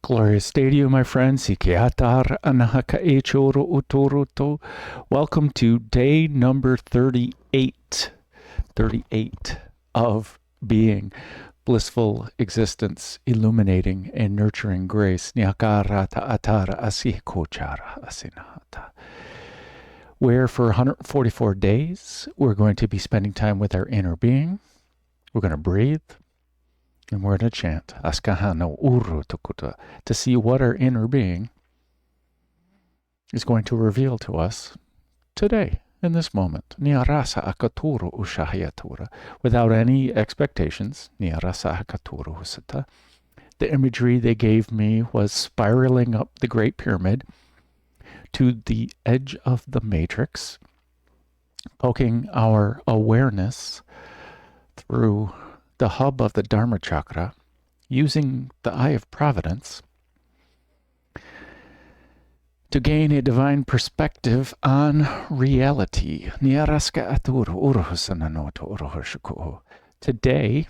Glorious day to you, my friends. Welcome to day number 38. 38 of being, blissful existence, illuminating and nurturing grace. Where for 144 days, we're going to be spending time with our inner being. We're going to breathe. And we're going to chant Askahano Uru Tukuta to see what our inner being is going to reveal to us today, in this moment. Niarasa akaturu ushahayatura. Without any expectations. Niarasa akaturu husata. The imagery they gave me was spiraling up the Great Pyramid to the edge of the matrix, poking our awareness through the hub of the Dharma chakra, using the Eye of Providence to gain a divine perspective on reality. Today,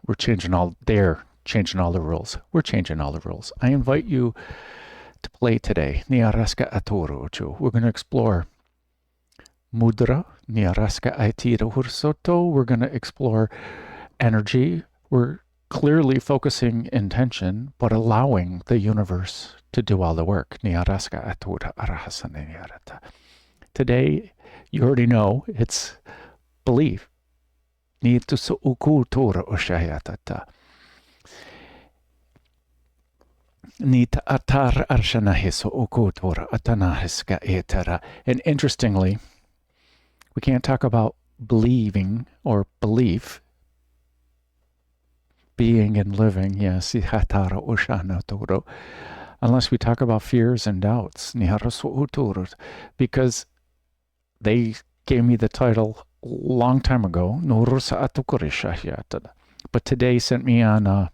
we're changing all the rules. We're changing all the rules. I invite you to play today. We're going to explore mudra, Niaraska Aitira Hursoto. We're going to explore energy. We're clearly focusing intention, but allowing the universe to do all the work. Niaraska Atura Arahasana Niarata. Today, you already know, it's belief. Nitusu Ukutura Ushayatata. Nita Atar Arshanahiso Ukutura Atanahiska Etera. And interestingly, we can't talk about believing or belief, being and living, yes, unless we talk about fears and doubts, because they gave me the title a long time ago, but today sent me on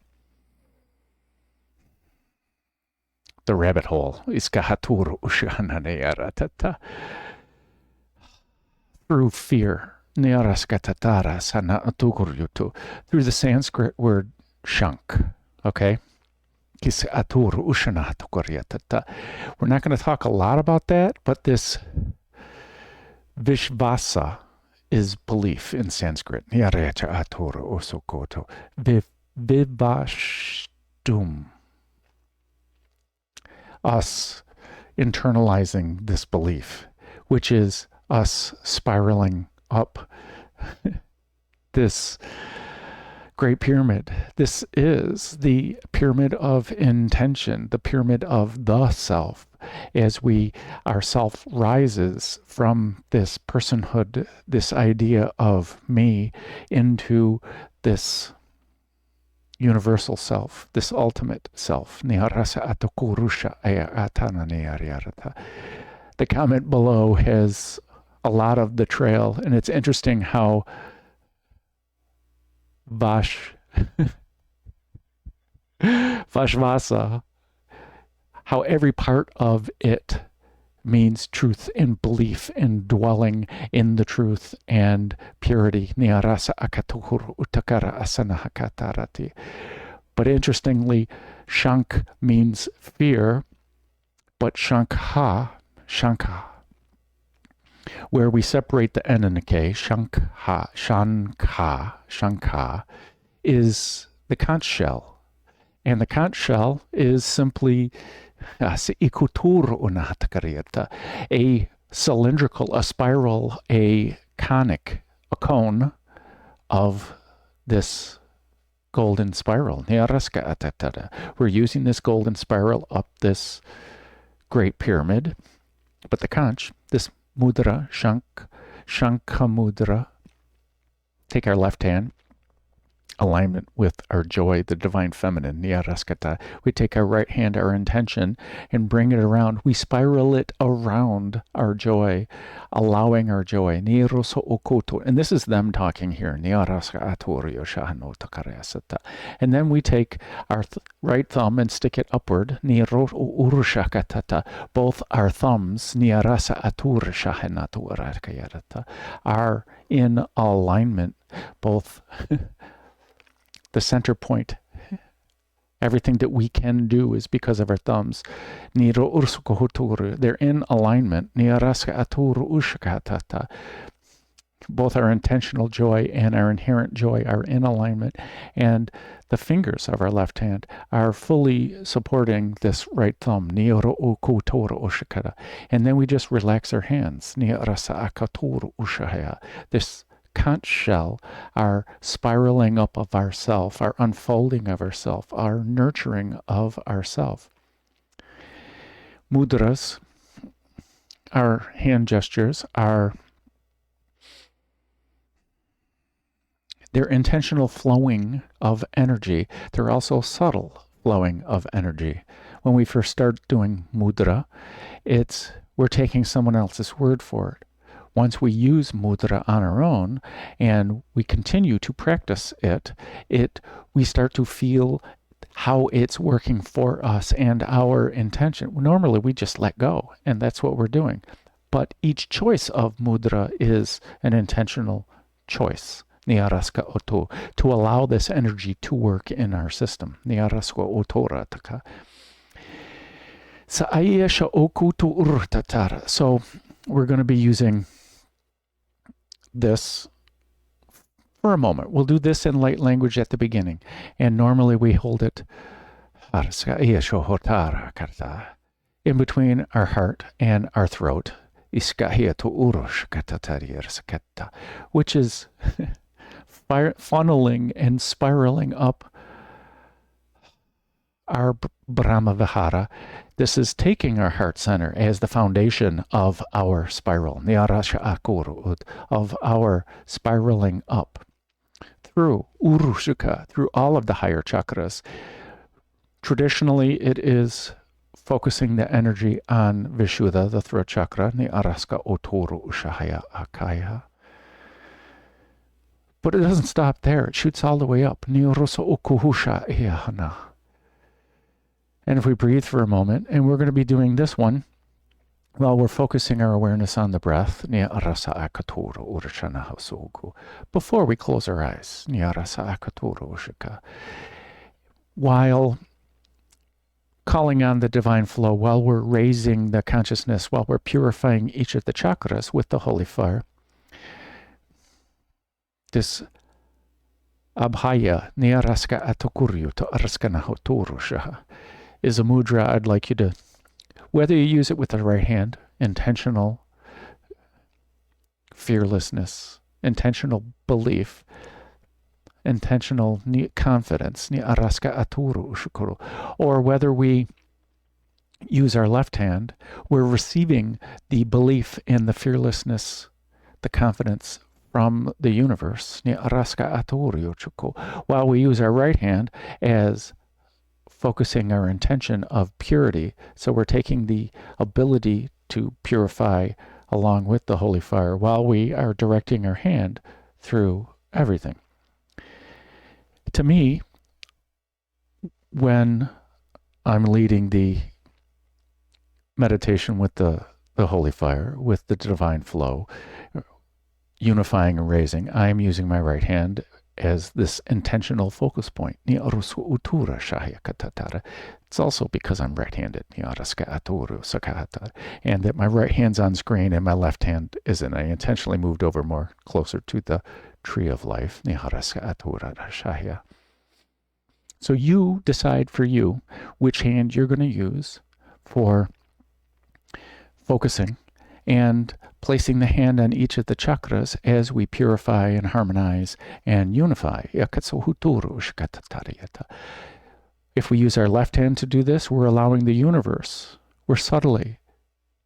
the rabbit hole. Through fear, through the Sanskrit word shank, okay? We're not going to talk a lot about that, but this Vishvasa is belief in Sanskrit. Vivastum. Us internalizing this belief, which is us spiraling up this Great Pyramid. This is the pyramid of intention, the pyramid of the self, as our self rises from this personhood, this idea of me, into this universal self, this ultimate self. The comment below has a lot of the trail, and it's interesting how Vashvasa, how every part of it means truth and belief and dwelling in the truth and purity. But interestingly, shank means fear, but shankha, where we separate the N and the K, shankha, is the conch shell. And the conch shell is simply a cylindrical, a spiral, a conic, a cone of this golden spiral. We're using this golden spiral up this Great Pyramid, but the conch, this mudra, shankha mudra, take our left hand, alignment with our joy, the divine feminine, niyaraskata. We take our right hand, our intention, and bring it around. We spiral it around our joy, allowing our joy. Niroso okoto. And this is them talking here. And then we take our right thumb and stick it upward. Both our thumbs are in alignment, both the center point Everything that we can do is because of our thumbs. They're in alignment. Both our intentional joy and our inherent joy are in alignment, and the fingers of our left hand are fully supporting this right thumb. And then we just relax our hands. This conch shell, our spiraling up of ourself, our unfolding of ourself, our nurturing of ourself. Mudras, our hand gestures, they're intentional flowing of energy. They're also subtle flowing of energy. When we first start doing mudra, we're taking someone else's word for it. Once we use mudra on our own and we continue to practice we start to feel how it's working for us and our intention. Normally we just let go, and that's what we're doing. But each choice of mudra is an intentional choice. To allow this energy to work in our system. So we're going to be using this for a moment. We'll do this in light language at the beginning, and normally we hold it in between our heart and our throat, which is funneling and spiraling up our Brahma Vihara. This is taking our heart center as the foundation of our spiral, of our spiraling up through Urushuka, through all of the higher chakras. Traditionally, it is focusing the energy on Vishuddha, the throat chakra, but it doesn't stop there. It shoots all the way up. And if we breathe for a moment, and we're going to be doing this one while we're focusing our awareness on the breath, before we close our eyes, while calling on the divine flow, while we're raising the consciousness, while we're purifying each of the chakras with the holy fire. This abhaya is a mudra I'd like you to, whether you use it with the right hand, intentional fearlessness, intentional belief, intentional confidence, or whether we use our left hand, we're receiving the belief in the fearlessness, the confidence from the universe, while we use our right hand as focusing our intention of purity. So we're taking the ability to purify along with the holy fire while we are directing our hand through everything. To me, when I'm leading the meditation with the holy fire, with the divine flow, unifying and raising, I am using my right hand as this intentional focus point. It's also because I'm right-handed, and that my right hand's on screen and my left hand isn't. I intentionally moved over more closer to the tree of life. So you decide for you which hand you're going to use for focusing and placing the hand on each of the chakras as we purify and harmonize and unify. If we use our left hand to do this, we're allowing the universe, we're subtly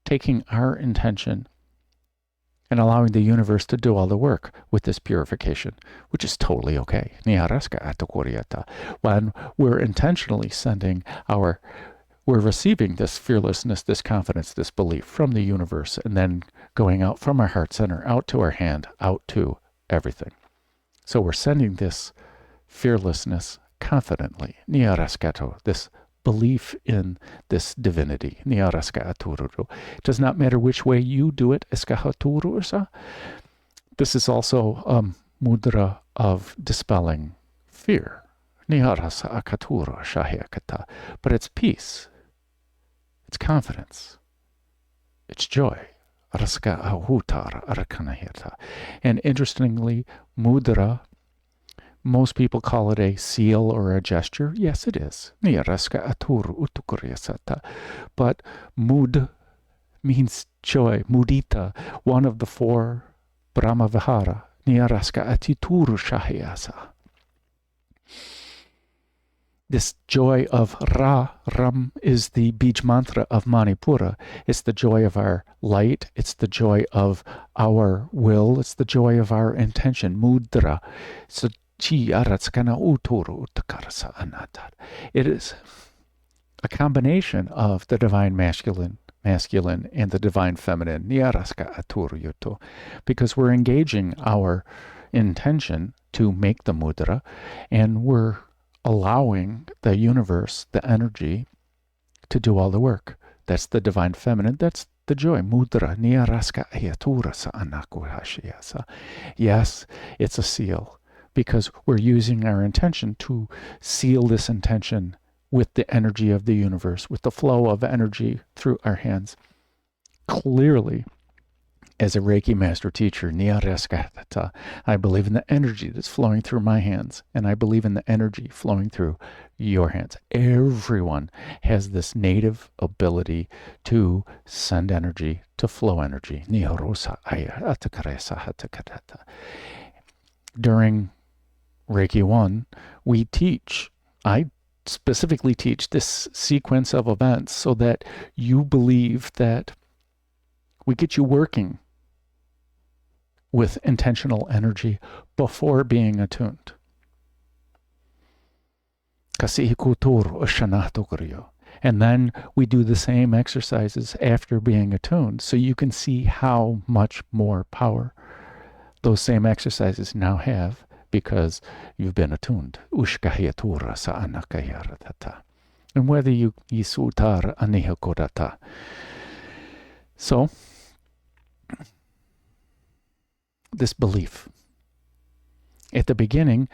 taking our intention and allowing the universe to do all the work with this purification, which is totally okay. When we're intentionally sending we're receiving this fearlessness, this confidence, this belief from the universe, and then going out from our heart center, out to our hand, out to everything. So we're sending this fearlessness confidently, this belief in this divinity. It does not matter which way you do it. This is also a mudra of dispelling fear. Niharasa akaturo shahyakata. But it's peace, it's confidence, it's joy. Araska ahutar arakanahirta. And interestingly, mudra, most people call it a seal or a gesture. Yes, it is. Niaraska aturu utukuryasata. But mud means joy. Mudita, one of the four Brahma Vihara. Niaraska atituru shahyasa. This joy of Ram is the Bij mantra of Manipura. It's the joy of our light. It's the joy of our will. It's the joy of our intention. Mudra. So it is a combination of the divine masculine and the divine feminine. Because we're engaging our intention to make the mudra, and we're allowing the universe, the energy, to do all the work. That's the divine feminine. That's the joy. Mudra. Yes, it's a seal, because we're using our intention to seal this intention with the energy of the universe, with the flow of energy through our hands. Clearly, as a Reiki master teacher, I believe in the energy that's flowing through my hands, and I believe in the energy flowing through your hands. Everyone has this native ability to send energy, to flow energy. During Reiki 1, I specifically teach this sequence of events so that you believe that we get you working with intentional energy before being attuned. And then we do the same exercises after being attuned, so you can see how much more power those same exercises now have because you've been attuned. And whether you yisutar anihakodata. So, this belief. At the beginning,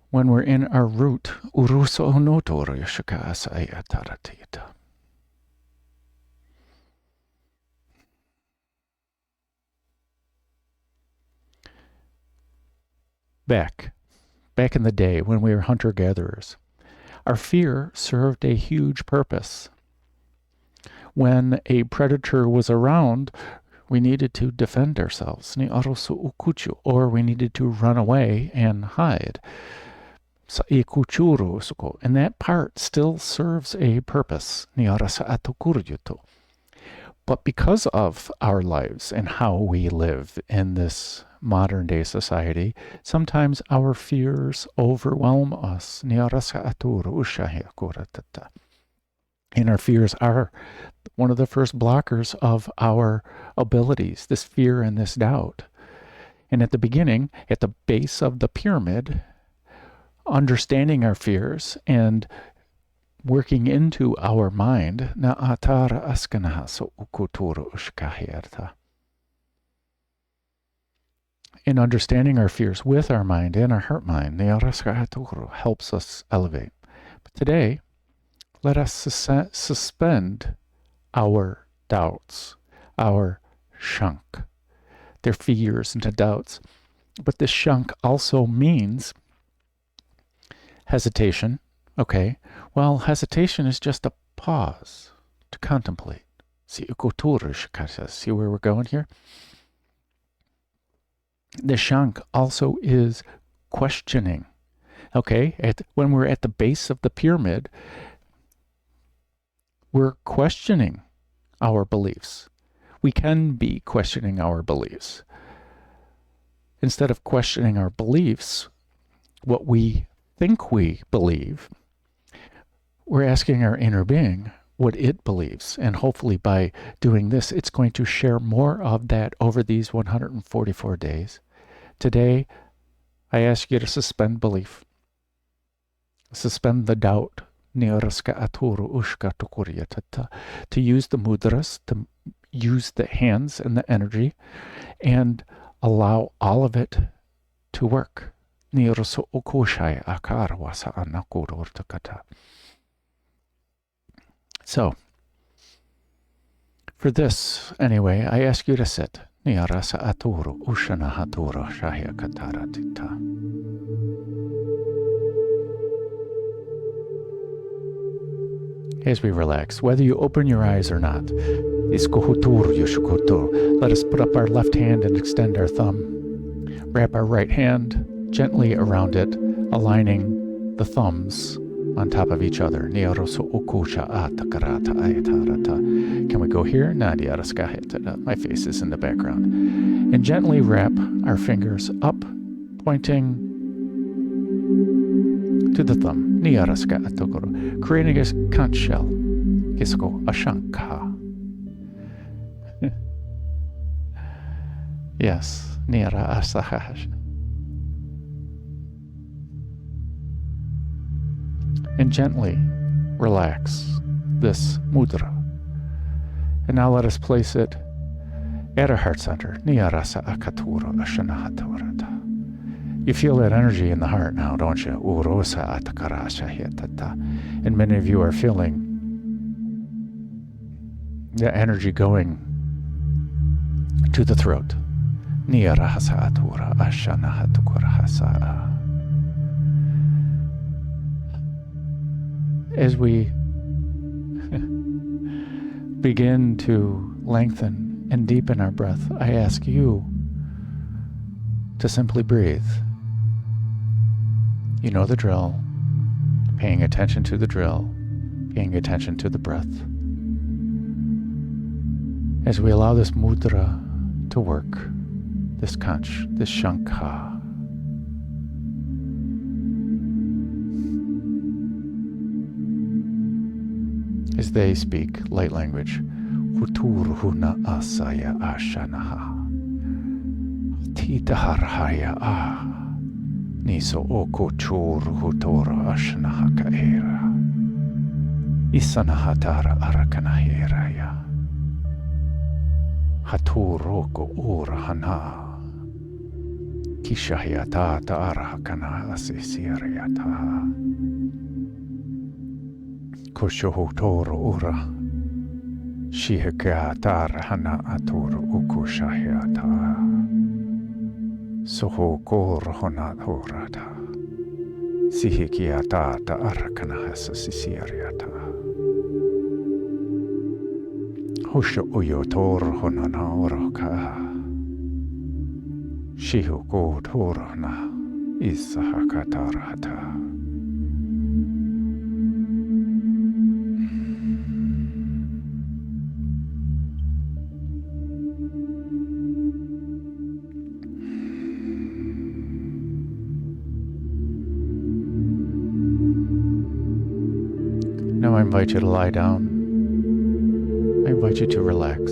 when we're in our root, uruso notor yashakaasayataratita. Back in the day when we were hunter-gatherers, our fear served a huge purpose. When a predator was around, we needed to defend ourselves, or we needed to run away and hide. And that part still serves a purpose. But because of our lives and how we live in this modern day society, sometimes our fears overwhelm us. And our fears are one of the first blockers of our abilities, this fear and this doubt. And at the beginning, at the base of the pyramid, understanding our fears and working into our mind, in understanding our fears with our mind and our heart mind, helps us elevate. But today, let us suspend our doubts, our shunk. They're fears and doubts. But this shunk also means hesitation. Okay, well, hesitation is just a pause to contemplate. See where we're going here? The shank also is questioning. Okay, when we're at the base of the pyramid, we're questioning our beliefs. We can be questioning our beliefs. Instead of questioning our beliefs, what we think we believe, we're asking our inner being what it believes. And hopefully by doing this, it's going to share more of that over these 144 days. Today, I ask you to suspend belief. Suspend the doubt. To use the mudras, to use the hands and the energy, and allow all of it to work. Niroso okushai akarwasa anakurortakata. So, for this, anyway, I ask you to sit. Niarasa aturu ushana hatura shahya kataratita. As we relax, whether you open your eyes or not, let us put up our left hand and extend our thumb. Wrap our right hand gently around it, aligning the thumbs on top of each other. Can we go here? My face is in the background. And gently wrap our fingers up, pointing to the thumb. Creating a conch shell. A shankha. Yes. Nira asahash. And gently relax this mudra. And now let us place it at our heart center. Niyarasa akatura ashanahaturata. You feel that energy in the heart now, don't you? Urosa atakarasha hitata. And many of you are feeling the energy going to the throat. Niyarasa atura ashanahatukurahasaa. As we begin to lengthen and deepen our breath, I ask you to simply breathe. You know the drill, paying attention to the drill, paying attention to the breath. As we allow this mudra to work, this kanch, this shankha, as they speak light language, Huturhuna asaya ashanaha, Titaharhaya ah, Niso oko chur hutora ashanaha kaera, Isanahatara arakanahiraya, Haturoko urahana, Kishahyatata arahakana asisiriata. Kushuhutoro ura Shihikatara hana aturu ukushahyata Sohokor honadorata Sihikiatata arakanahasa sisiriata Husho uyotor honana oroka Shihukotorna Isahakatarata. Now I invite you to lie down. I invite you to relax.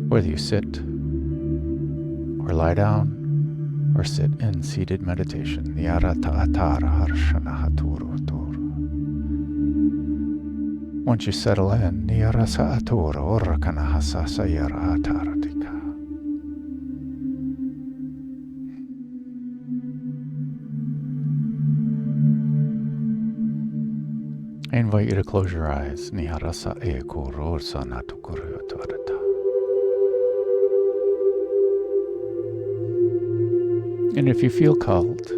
Whether you sit or lie down or sit in seated meditation. Once you settle in, I invite you to close your eyes. And if you feel called,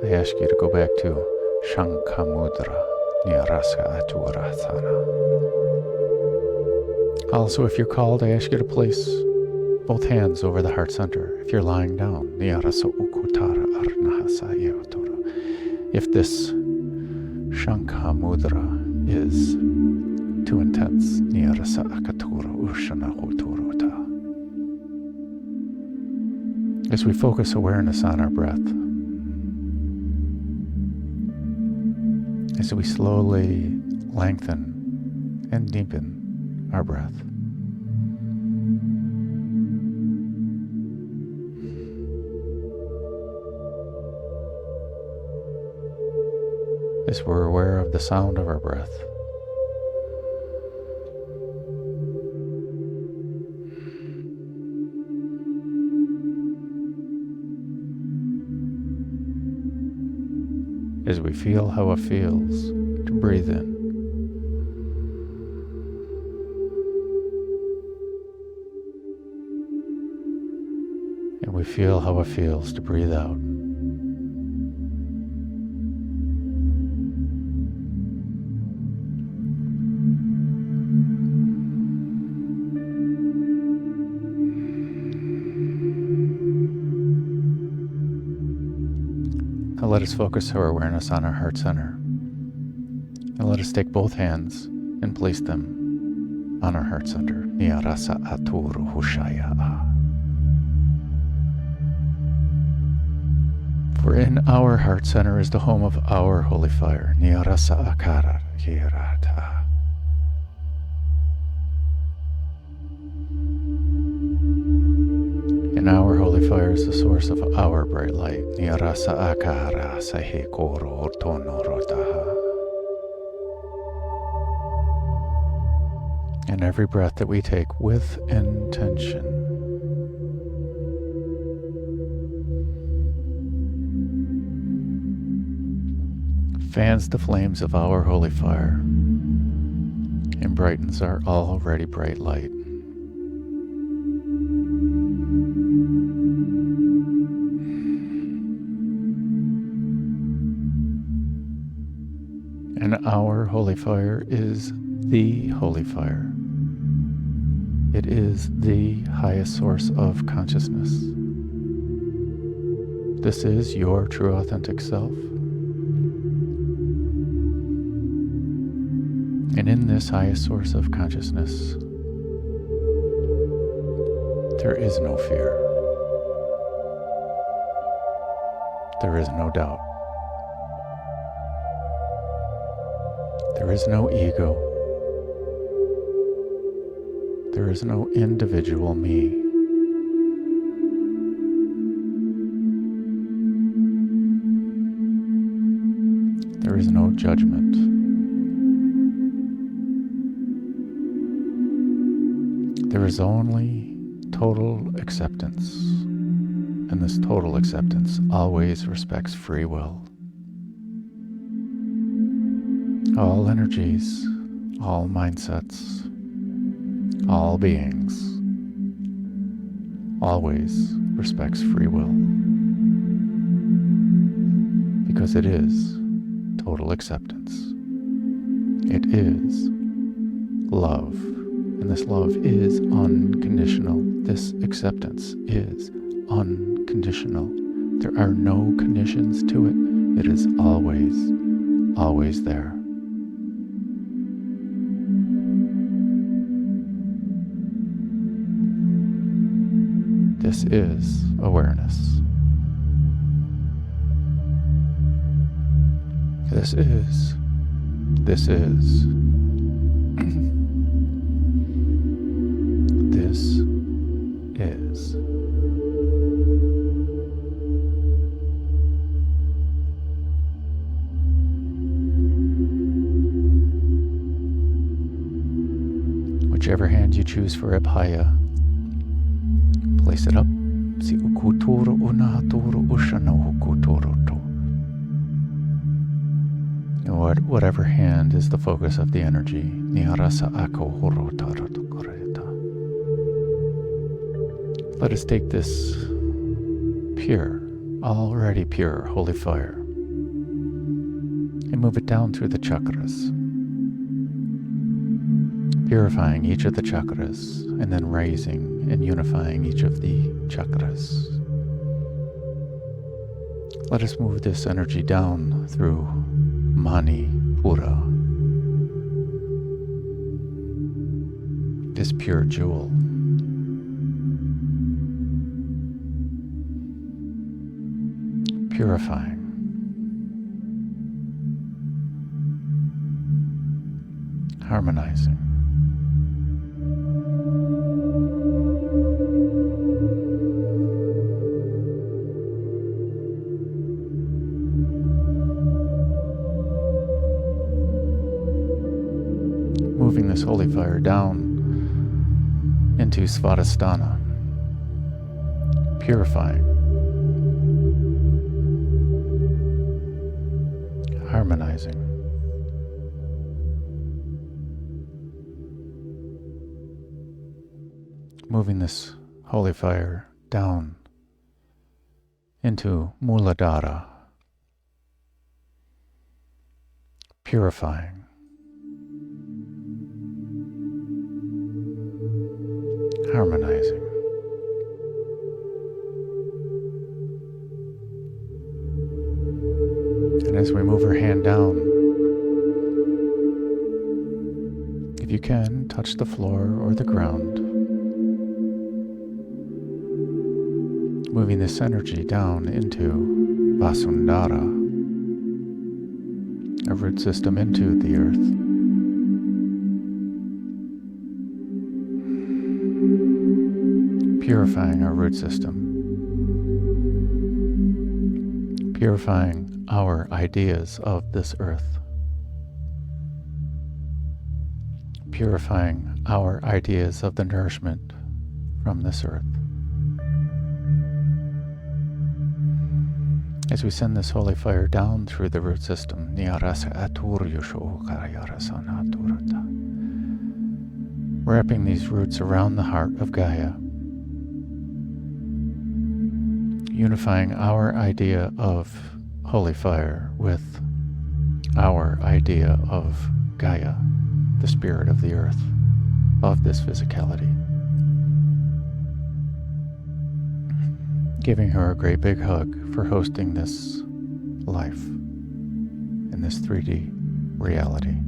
I ask you to go back to Shankhamudra, Nyarasa Aturasana. Also, if you're called, I ask you to place both hands over the heart center. If you're lying down, Nyarasa Ukutara Arnahasa Yotora. If this Shankhamudra is too intense, Nyarasa Akatura Ushana Huturota. As we focus awareness on our breath, as we slowly lengthen and deepen our breath. As we're aware of the sound of our breath. as we feel how it feels to breathe in. And we feel how it feels to breathe out. Now let us focus our awareness on our heart center. And let us take both hands and place them on our heart center. Niyarasa aturu hushaya a. For in our heart center is the home of our holy fire. Niyarasa akara hirata. And our holy fire is the source of our bright light. Niyarasa akara sahe koro ortonorotaha. And every breath that we take with intention fans the flames of our holy fire and brightens our already bright light. And our holy fire is the holy fire. It is the highest source of consciousness. This is your true authentic self. And in this highest source of consciousness, there is no fear. There is no doubt. There is no ego. There is no individual me. There is no judgment. There is only total acceptance, and this total acceptance always respects free will. All energies, all mindsets, all beings, always respects free will, because it is total acceptance. It is love. And this love is unconditional. This acceptance is unconditional. There are no conditions to it. It is always, always there. This is awareness. This is. This is. Whichever hand you choose for Abhaya, place it up. Si ukuturu unaturu ushano hukuturu to. Whatever hand is the focus of the energy. Niharasa ako horotaratu koreta. Let us take this pure, already pure holy fire and move it down through the chakras, purifying each of the chakras and then raising and unifying each of the chakras. Let us move this energy down through Mani Pura, this pure jewel. Purifying, harmonizing, moving this holy fire down into Svadhisthana, purifying, harmonizing. Moving this holy fire down into Muladhara, purifying, harmonizing. And as we move our hand down, if you can, touch the floor or the ground, moving this energy down into Vasundhara, a root system into the earth. Purifying our root system. Purifying our ideas of this earth. Purifying our ideas of the nourishment from this earth. As we send this holy fire down through the root system, wrapping these roots around the heart of Gaia, unifying our idea of holy fire with our idea of Gaia, the spirit of the earth, of this physicality. Giving her a great big hug for hosting this life in this 3D reality.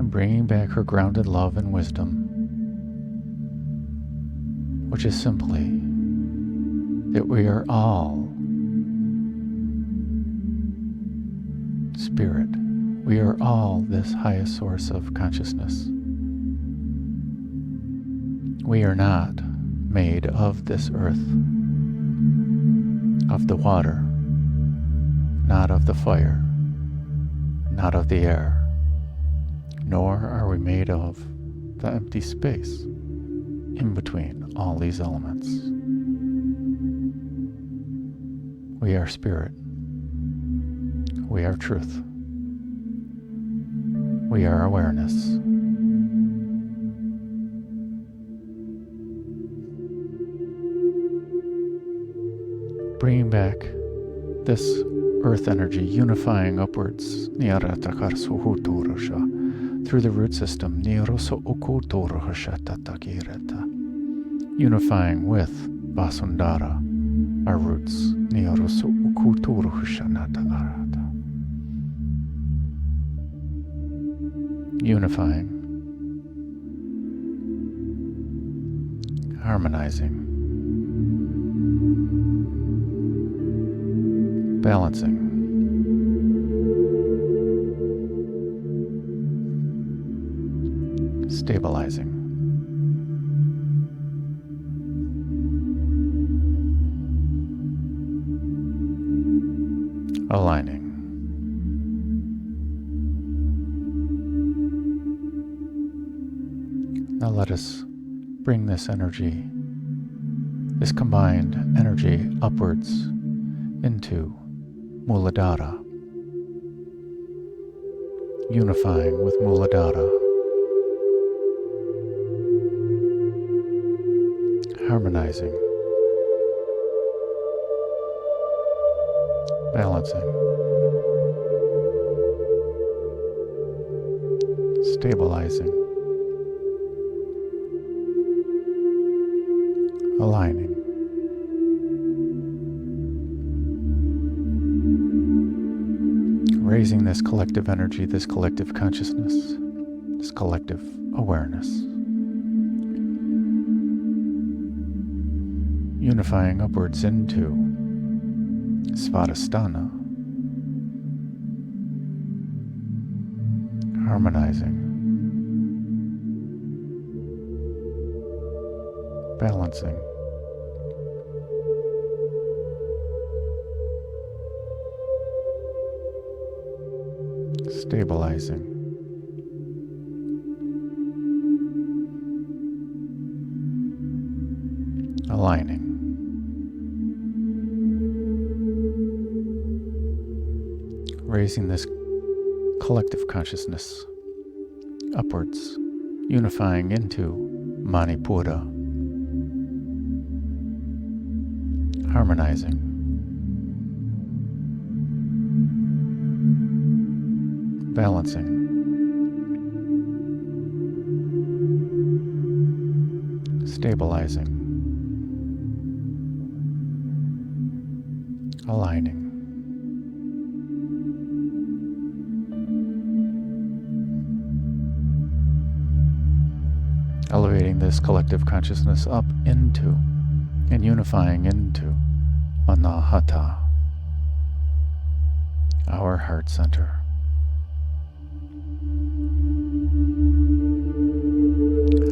And bringing back her grounded love and wisdom, which is simply that we are all spirit. We are all this highest source of consciousness. We are not made of this earth, of the water, not of the fire, not of the air, nor are we made of the empty space in between all these elements. We are spirit. We are truth. We are awareness. Bringing back this earth energy, unifying upwards through the root system, unifying with Vasundhara, our roots. Unifying, harmonizing, balancing, stabilizing, aligning. Now let us bring this energy, this combined energy upwards into Muladhara, unifying with Muladhara, harmonizing, balancing, stabilizing, aligning. Raising this collective energy, this collective consciousness, this collective awareness. Unifying upwards into Svadhisthana. Harmonizing. Balancing. Stabilizing. aligning. Raising this collective consciousness upwards, unifying into Mani Padme, harmonizing, balancing, stabilizing, aligning. Elevating this collective consciousness up into and unifying into Anahata, our heart center.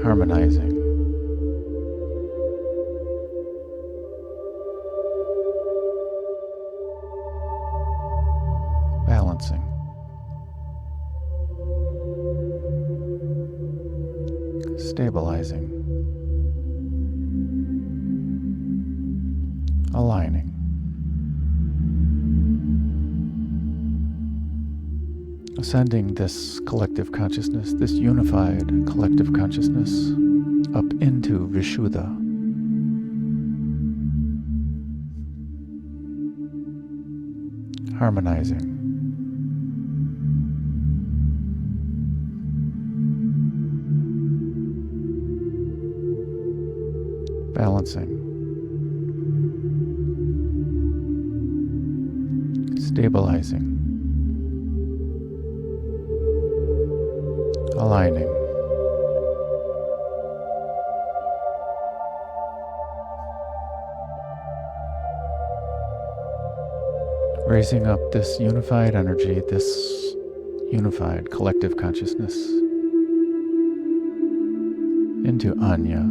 Harmonizing, balancing, stabilizing, aligning, ascending this collective consciousness, this unified collective consciousness, up into Vishuddha, harmonizing, balancing, stabilizing, aligning, raising up this unified energy, this unified collective consciousness into Anya,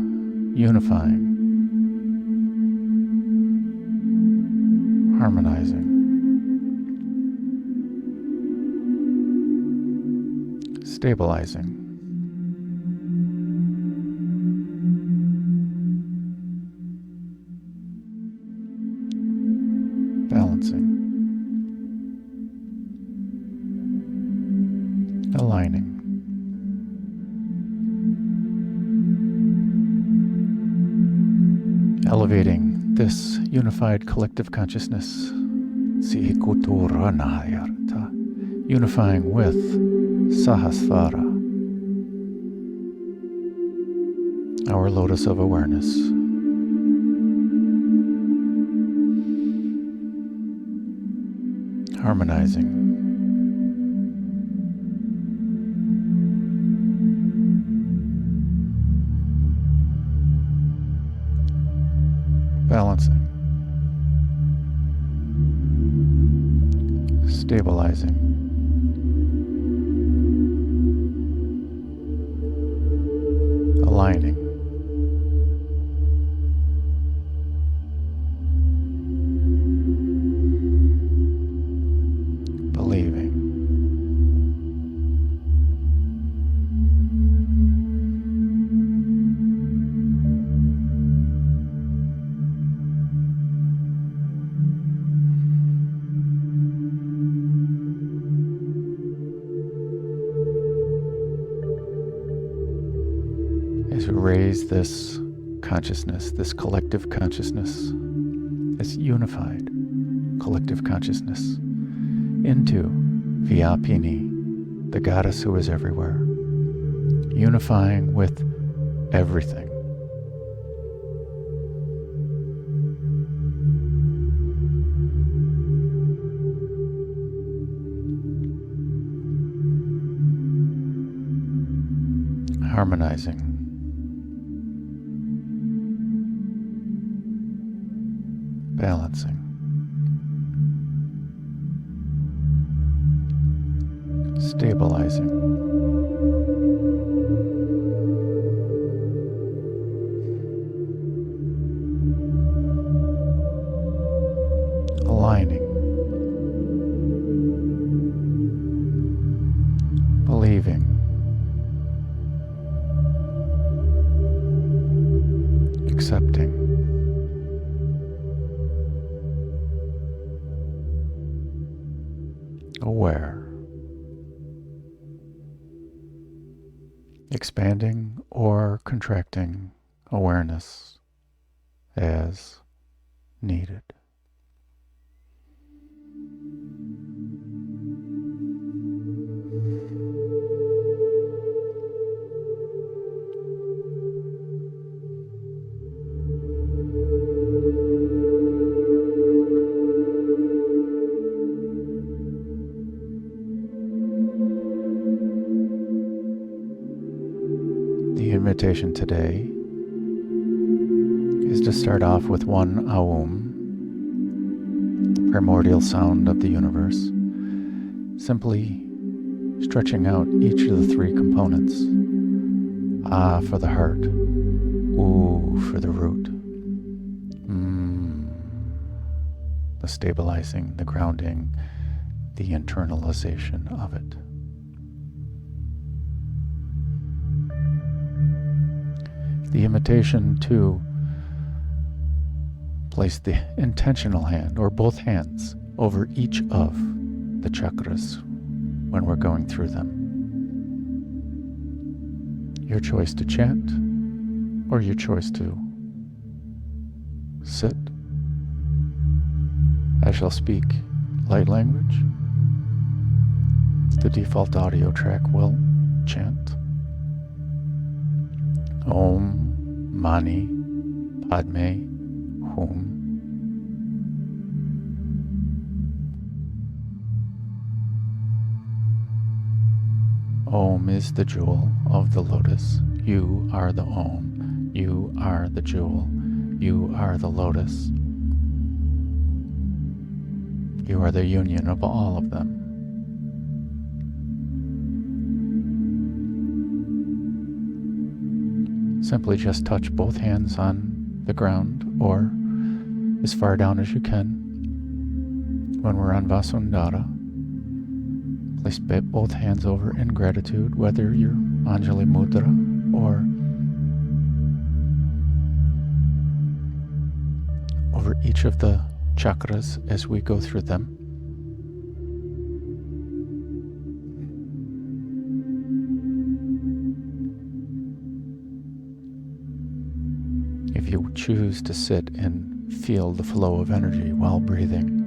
unifying, harmonizing, stabilizing, balancing, aligning, elevating this unified collective consciousness, unifying with Sahasrara, our lotus of awareness. Harmonizing, balancing, stabilizing, aligning, believing, as we raise this consciousness, this collective consciousness, this unified collective consciousness into Vyapini, the goddess who is everywhere, unifying with everything. Harmonizing, balancing, stabilizing, aligning, believing, accepting, expanding or contracting awareness as needed. The invitation today is to start off with one Aum, the primordial sound of the universe, simply stretching out each of the three components. Ah for the heart, ooh for the root, the stabilizing, the grounding, the internalization of it. The invitation to place the intentional hand or both hands over each of the chakras when we're going through them. Your choice to chant or your choice to sit. I shall speak light language. The default audio track will chant Om Mani Padme Hum. Om is the jewel of the lotus. You are the Om. You are the jewel. You are the lotus. You are the union of all of them. Simply just touch both hands on the ground or as far down as you can. When we're on Vasundhara, place both hands over in gratitude, whether you're Anjali Mudra or over each of the chakras as we go through them. If you choose to sit and feel the flow of energy while breathing,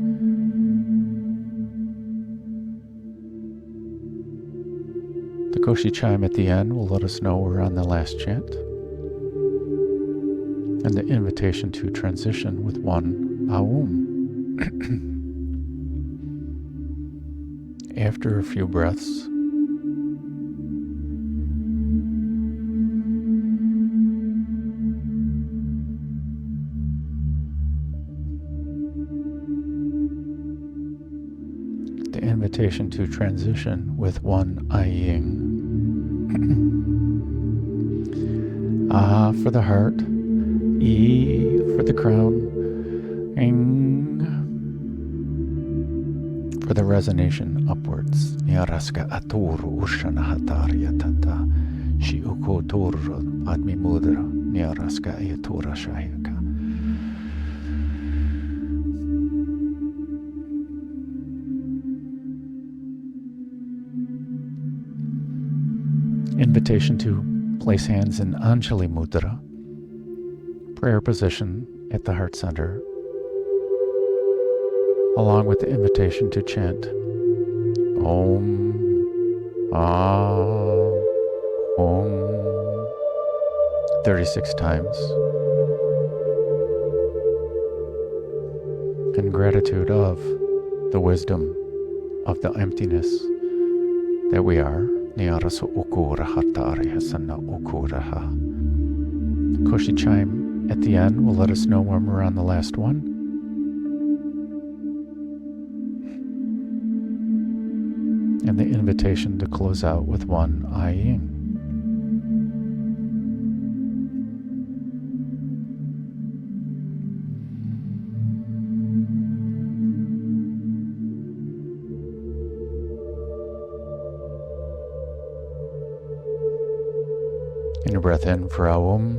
the Koshi chime at the end will let us know we're on the last chant, and the invitation to transition with one Aum. After a few breaths, the invitation to transition with one Aying. Ah for the heart, E for the crown, Ing for the resonation upwards. Nyaraska aturu ushana hatarya tata, shi uko turu padmi mudra, nyaraska ayatura shayaka. Invitation to place hands in Anjali Mudra, prayer position at the heart center, along with the invitation to chant Om, Ah, Om 36 times in gratitude of the wisdom of the emptiness that we are. Niyarasu ukuraha tarihasana ukuraha. The Koshi chime at the end will let us know when we're on the last one. And the invitation to close out with one Aying. And your breath in for Aum.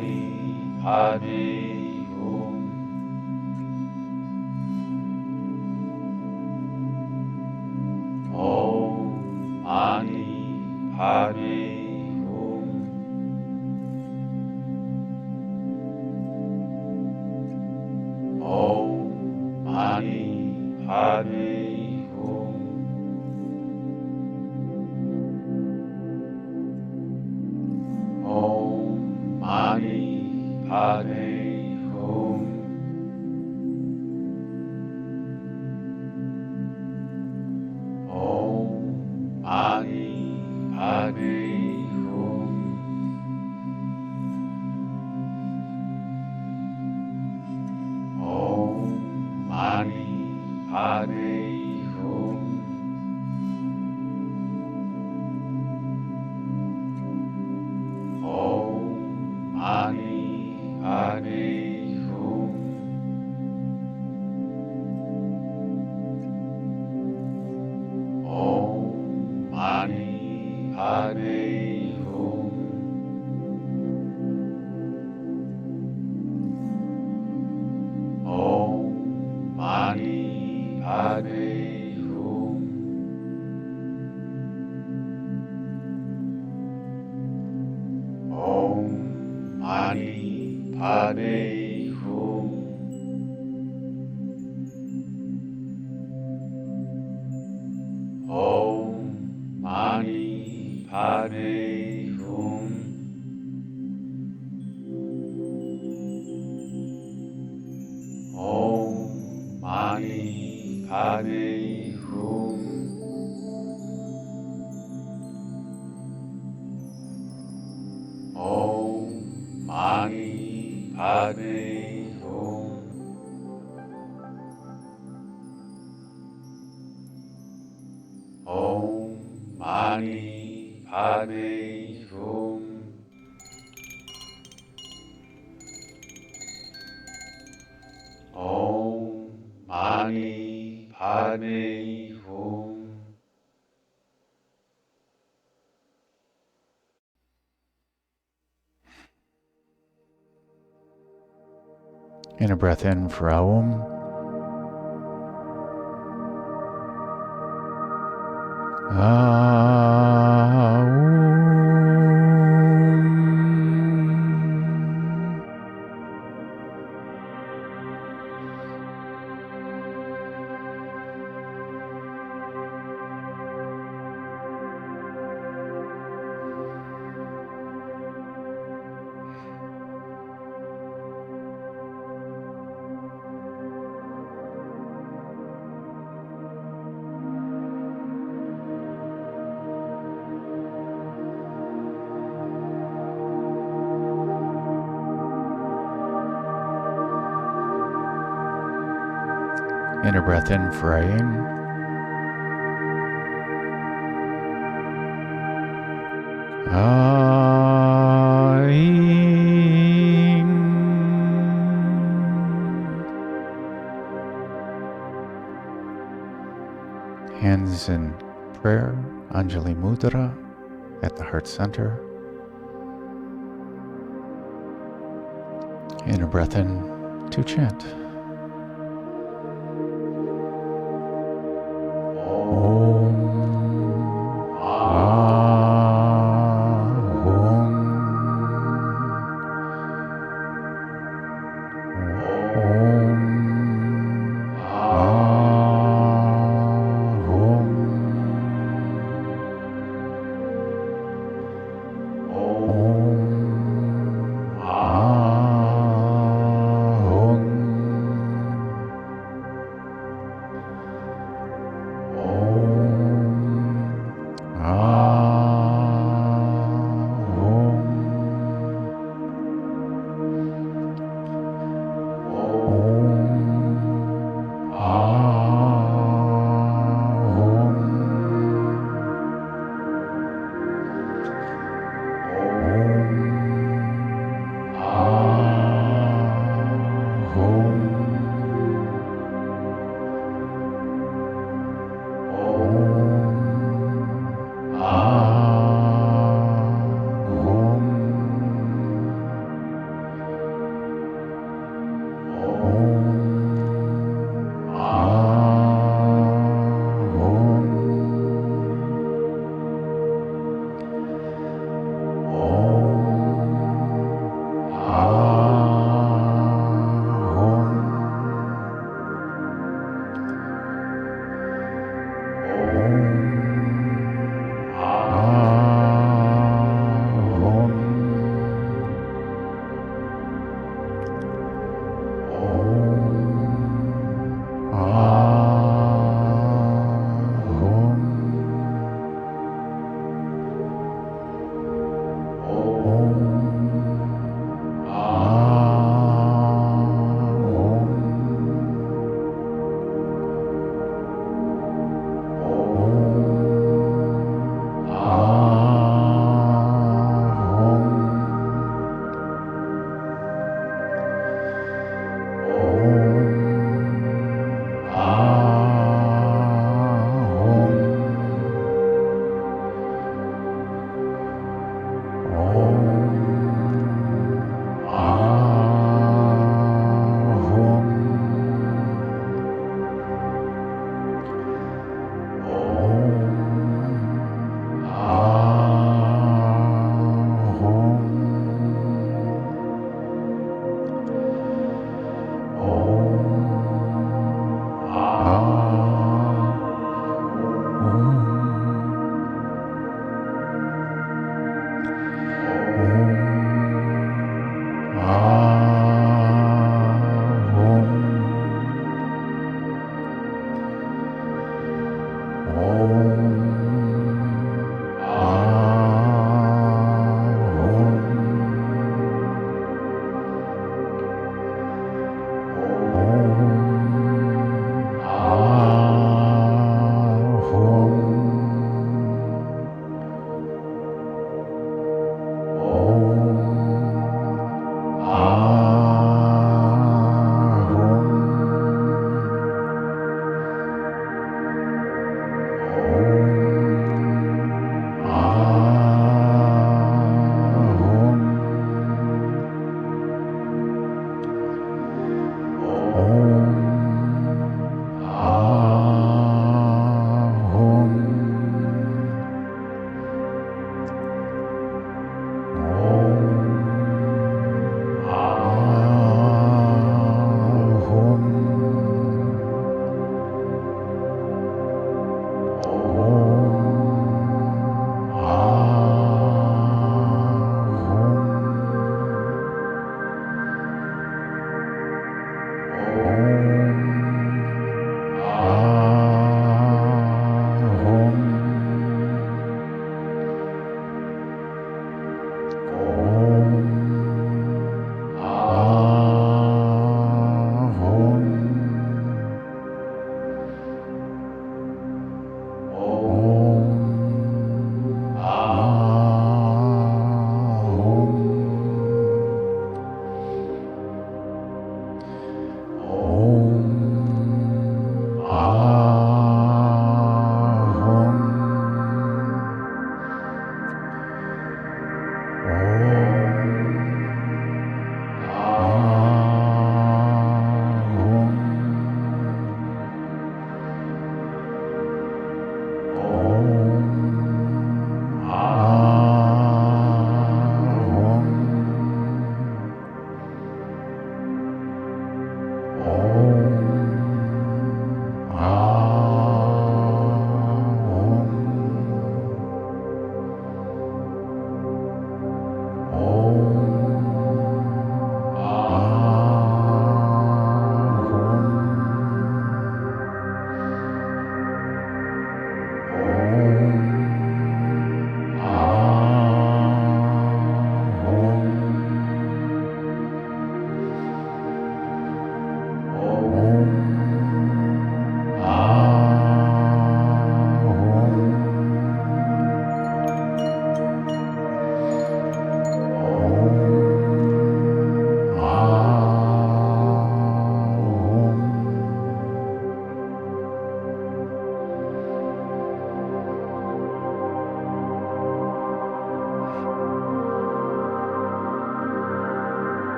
Mani Padme Hum. Om Mani Padme Hum. Om Mani Padme Hum. Om Mani Padme Hum. Om Mani Padme Hum. Om Mani Padme Hum. Om Mani Padme Hum. Om Mani Padme Hum. Om Mani Padme Hum. Om Mani Padme Hum. Om Mani Padme Hum. Om Mani Padme Hum. Om Mani Padme Hum. Om Mani Padme Hum. Om Mani Padme Hum. Inner breath in for Aum. Inner breath in for Ayin. Hands in prayer, Anjali Mudra at the heart center. Inner breath in to chant. Ah.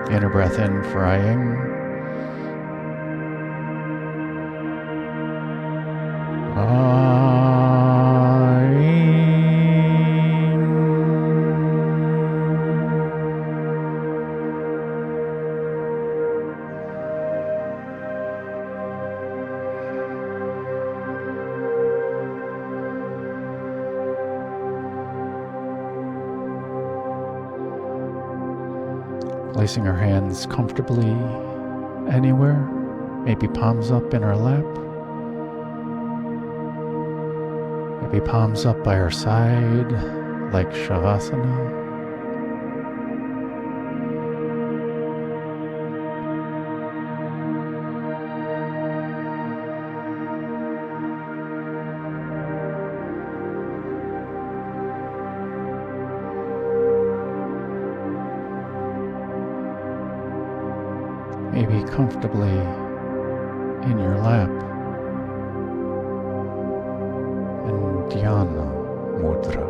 Inner breath in for Aying. Placing our hands comfortably anywhere, maybe palms up in our lap, maybe palms up by our side like Shavasana. Maybe comfortably in your lap in Dhyana Mudra.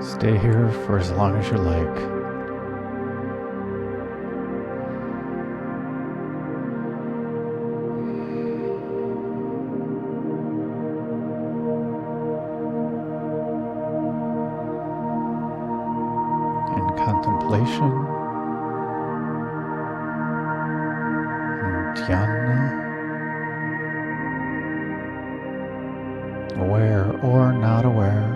Stay here for as long as you like. In contemplation, in dhyana, aware or not aware.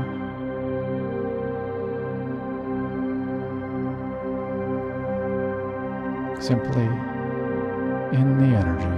Simply in the energy.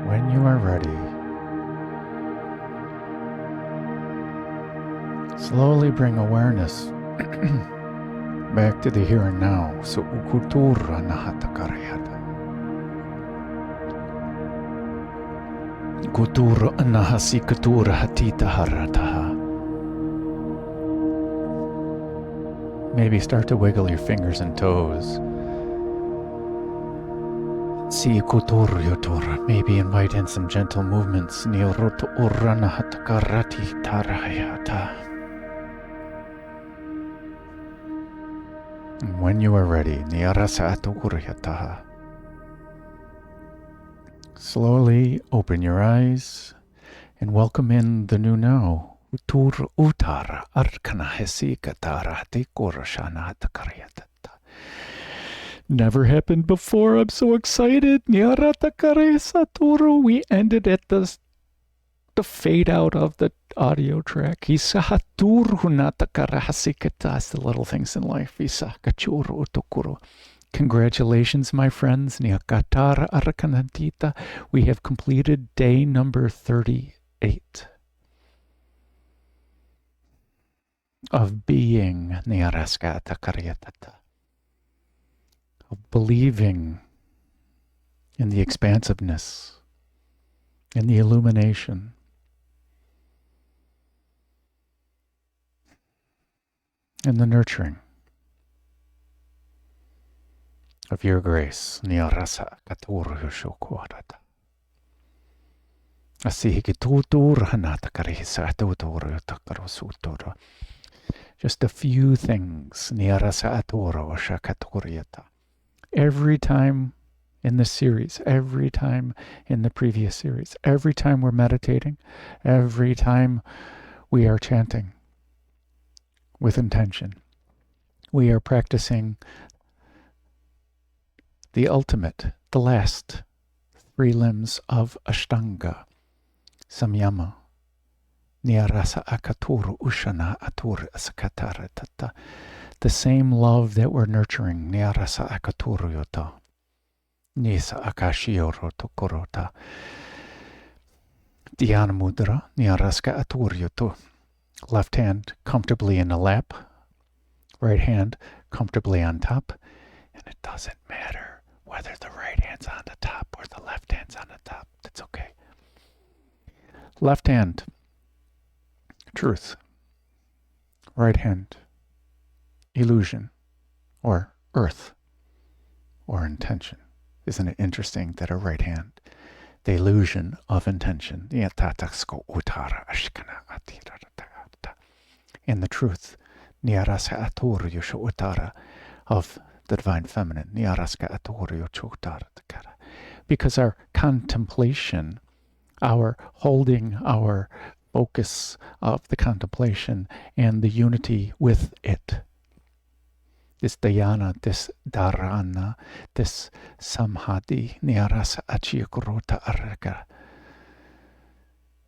When you are ready, slowly bring awareness back to the here and now. So ukutura nahata karyata. Kutura nahasi katura hatita harataha. Maybe start to wiggle your fingers and toes. Maybe invite in some gentle movements. When you are ready, slowly open your eyes and welcome in the new now. Never happened before. I'm so excited. We ended at the fade out of the audio track. It's the little things in life. Congratulations, my friends. We have completed day number 38 of being, of believing in the expansiveness, in the illumination, in the nurturing of your grace. Just a few things. Every time in this series, every time in the previous series, every time we're meditating, every time we are chanting with intention, we are practicing the ultimate, the last 3 limbs of Ashtanga, Samyama, Niyarasa Akaturu Ushana Atur Asakatara Tata. The same love that we're nurturing, Niyarasa Akaturu Yota, Nisa Akashioro Tokorota, Dhyana Mudra, Niyaraska Atur Yoto. Left hand comfortably in the lap, right hand comfortably on top, and it doesn't matter whether the right hand's on the top or the left hand's on the top. That's okay. Left hand, truth. Right hand, illusion, or earth, or intention. Isn't it interesting that a right hand, the illusion of intention, and the truth, of the Divine Feminine, because our contemplation, our holding our focus of the contemplation and the unity with it, this dhyana, this dharana, this samhati, niyarasa achiyakurota araka,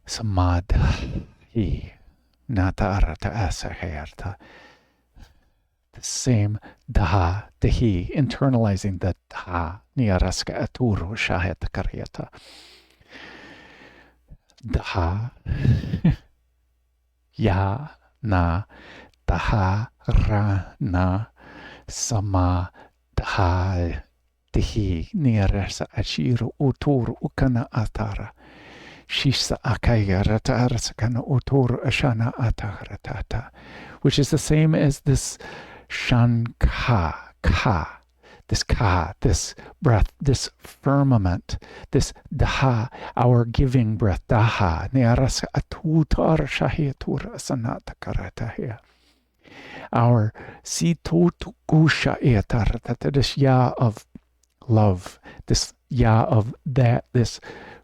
samadhi, nata arata asahayarta, the same daha, dehi, internalizing the daha, niyaraska aturu shahet karyata. Daha, ya, na, daha, ra, na, sama, daha, dehi, niyarasa achiru uturu ukana atara. Shisa akaya rata arasakana uturu ashana ataharatata. Which is the same as this shanka, ka, this breath, this firmament, this daha, our giving breath, daha, nearasa atutar shahiatura sanata karatahia. Our sitotukusha etar, this ya of love, this ya of that, this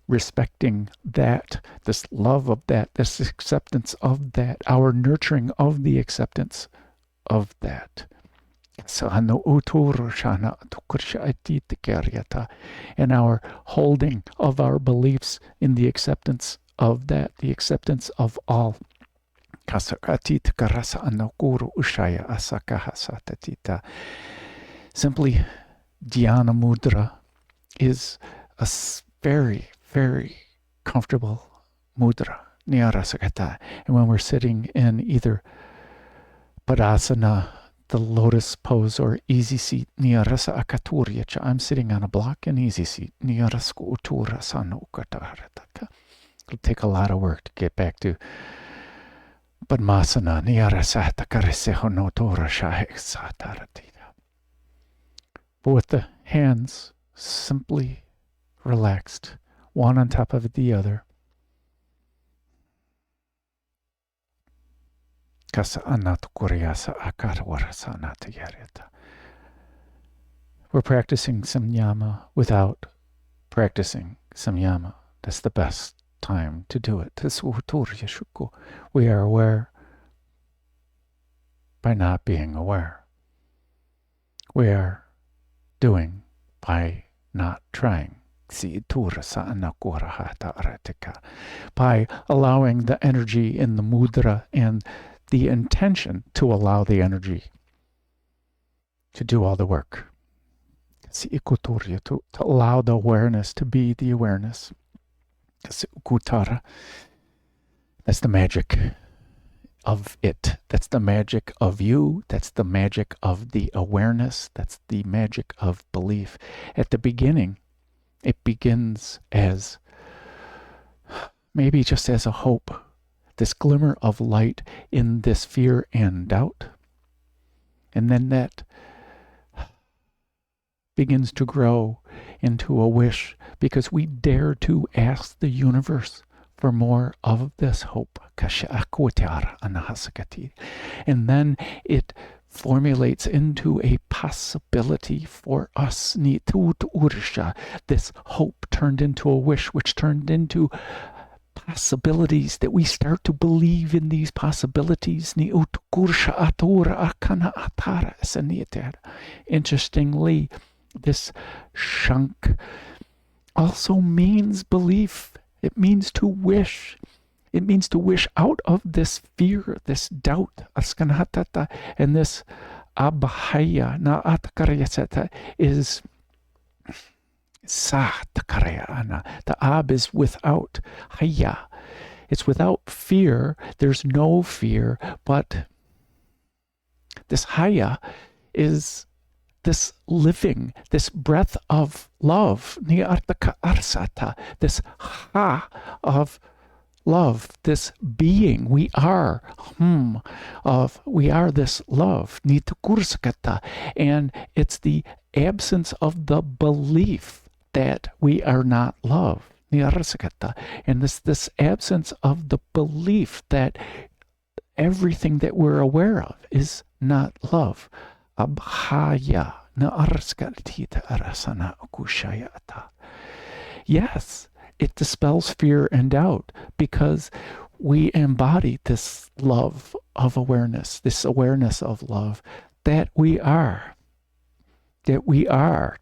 respecting that, this love of that, this acceptance of that, our nurturing of the acceptance of that. And our holding of our beliefs in the acceptance of that, the acceptance of all. Simply, Dhyana Mudra is a very, very comfortable mudra, Niyarasakata. And when we're sitting in either Padasana, the lotus pose, or easy seat, Niyarasa Akaturyacha, I'm sitting on a block in easy seat, Niyarasku Utura Sanukatarataka. It'll take a lot of work to get back to Padmasana, Niyarasata Kariseho Notora Shahexataratita. But with the hands simply relaxed, one on top of the other. We're practicing samyama without practicing samyama. That's the best time to do it. We are aware by not being aware. We are doing by not trying. By allowing the energy in the mudra and the intention to allow the energy to do all the work. To allow the awareness to be the awareness. That's the magic of it. That's the magic of you. That's the magic of the awareness. That's the magic of belief. At the beginning, it begins as maybe just as a hope, this glimmer of light in this fear and doubt. And then that begins to grow into a wish because we dare to ask the universe for more of this hope. And then it formulates into a possibility for us. This hope turned into a wish, which turned into possibilities, that we start to believe in these possibilities. Interestingly, This shank also means belief. It means to wish. It means to wish out of this fear, this doubt, askanhatata, and this abhaya, na atakaryasata, is sa takarayana. The ab is without, haya. It's without fear. There's no fear, but this haya is this living, this breath of love, niartaka arsata, this ha of love, this being. We are we are this love, nitukurskata, and it's the absence of the belief that we are not love, niarskata, and this absence of the belief that everything that we're aware of is not love. Abhaya naarskatita arasana akushayata. Yes, it dispels fear and doubt because we embody this love of awareness, this awareness of love that we are. That we are.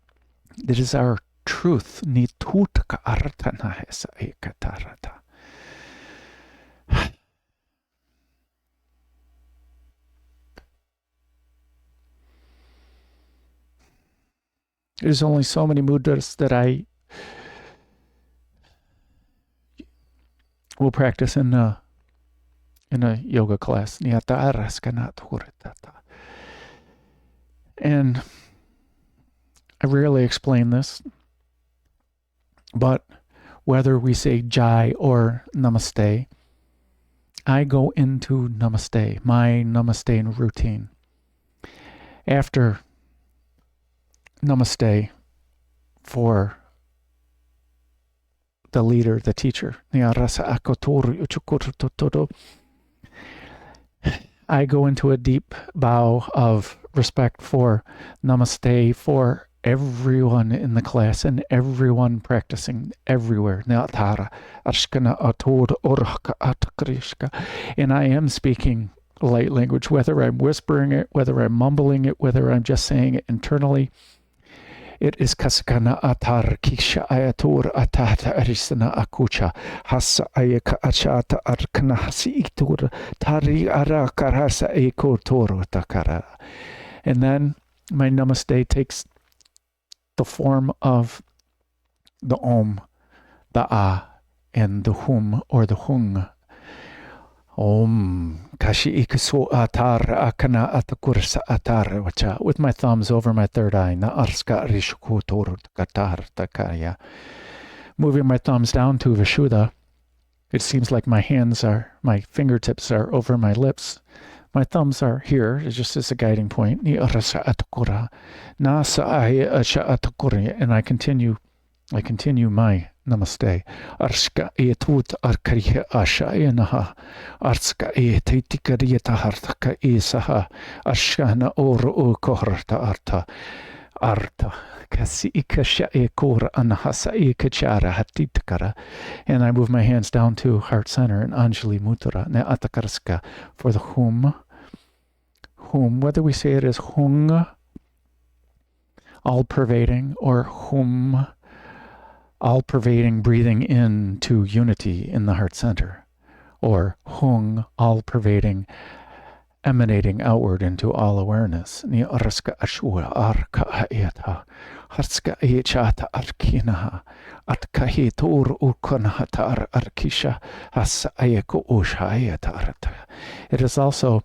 That is our truth. Nitutka artana hesa ekatarata. There's only so many mudras that I will practice in a yoga class. And I rarely explain this, but whether we say Jai or Namaste, I go into Namaste, my Namaste routine. After Namaste for the leader, the teacher, I go into a deep bow of respect for Namaste for everyone in the class and everyone practicing everywhere. And I am speaking light language, whether I'm whispering it, whether I'm mumbling it, whether I'm just saying it internally. It is kaskana atar kisha ayatur atata arisana akucha hasa ayaka achata arkana hasi itur tari ara karasa eko toro takara. And then my namaste takes the form of the om, the a, and the hum or the hung. Om kashi ikaso atar akana atakursa atar wacha, with my thumbs over my third eye, na arska rishuku toru katar takaya. Moving my thumbs down to Vishuddha, it seems like my fingertips are over my lips. My thumbs are here, just as a guiding point. Ni arasa atakura, na saaya acha atakuri, and I continue my namaste. Arska etut arkariha ashayanaha. Arska etitikariyata hartaka isaha. Arshana oro kohorta arta. Arta. Kasi ikasha ekora anahasa ekachara hatitakara. And I move my hands down to heart center and Anjali Mudra. Ne atakarska for the hum. Hum, whether we say it as hung, all pervading, or hum, all-pervading, breathing into unity in the heart center, or hung, all-pervading, emanating outward into all awareness. Ni arska ashua arka aeta, harska echata arkinaha, atkahi tur ukonhatar arkisha, hasa ayeko ushaeta arta. It is also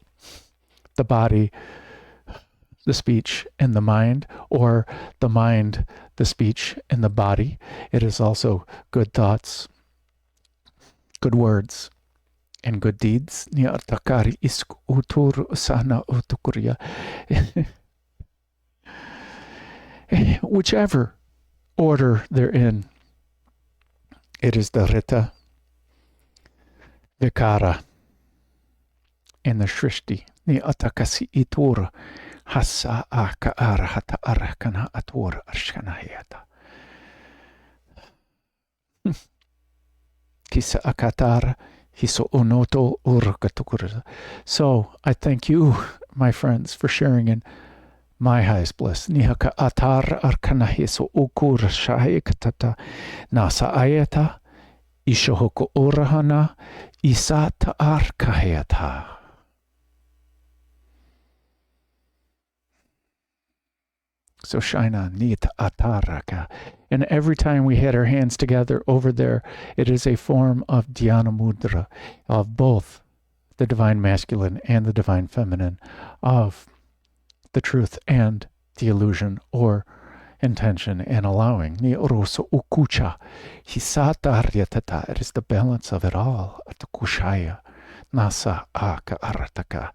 the body, the speech, and the mind, or the mind, the speech, and the body. It is also good thoughts, good words, and good deeds. Whichever order they're in, it is the Rita, Vikara, and the Shrishti. Ni atakasi itur hasa aka arahata arakana atur arshkanahiyata. Kisa akatar hiso onoto urkatukura. So I thank you, my friends, for sharing in My highest bliss. Nihaka atar arkanahiso ukur shahikatata nasa ayata ishohoko urahana isata arkahayata. So Shaina Nita Ataraka. And every time we had our hands together over there, it is a form of Dhyana Mudra, of both the divine masculine and the divine feminine, of the truth and the illusion or intention, and allowing. Ni Uruso Ukucha. Hisata Aryatata. It is the balance of it all. Atakushaya. Nasa Aka Arataka.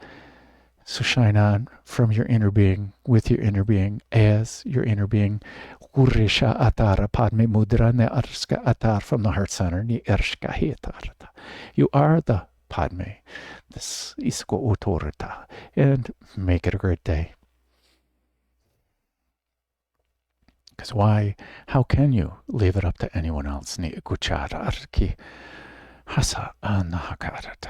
So shine on from your inner being, with your inner being, as your inner being. Urisha Atara Padme Mudra Ne Arska Atar, from the heart center. Ni Ershka Hitarata. You are the Padme, this Isko Utorita. And make it a great day. Because why? How can you leave it up to anyone else? Ni Guchara Arki Hasa Anahakarata.